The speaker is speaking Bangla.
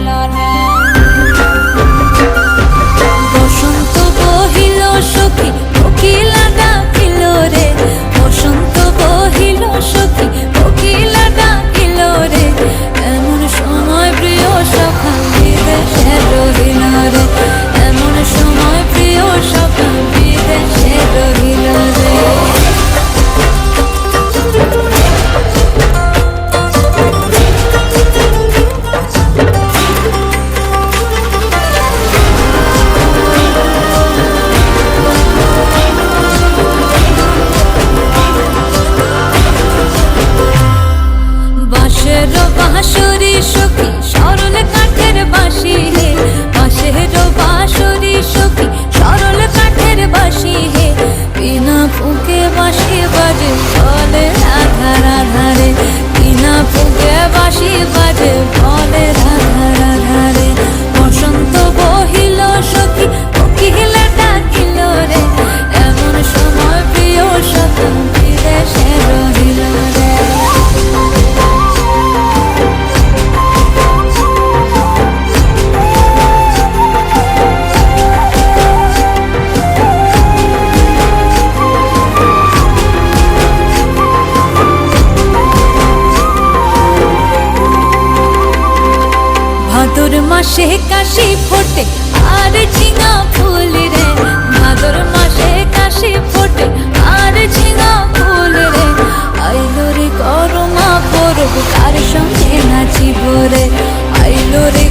রহিলা রে। বসন্ত বহিল সখী কোকিলা ডাকিল রে, বসন্ত বহিল সখী কোকিলা ডাকিল রে, এমন সময় প্রিয় সখা বিদেশে রহিল রে, এমন সময় প্রিয় সখা বিদেশে রহিল রে। বাঁশের বাঁশরি সখী সরল কাঠের বাঁশি হে, বাঁশের বাঁশরি সখী সরল কাঠের বাঁশি হে, বিনা ফুঁকে বাঁশি বাজে বলে রাধা রাধা রে, বিনা ফুঁকে বাঁশি বাজে বলে রাধা রাধা রে। বসন্ত বহিল সখী কোকিলা ডাকিল রে, এমন সময় প্রিয় সখা বিদেশে রহিল রে। ভাদর মাসে কাশি ফোটে আর ঝিঙা ফুল রে, ভাদর মাসে কাশি ফোটে আর ঝিঙা ফুল রে, আইলো রে করমা পরব কার সঙ্গে নাচিব রে, আইলো রে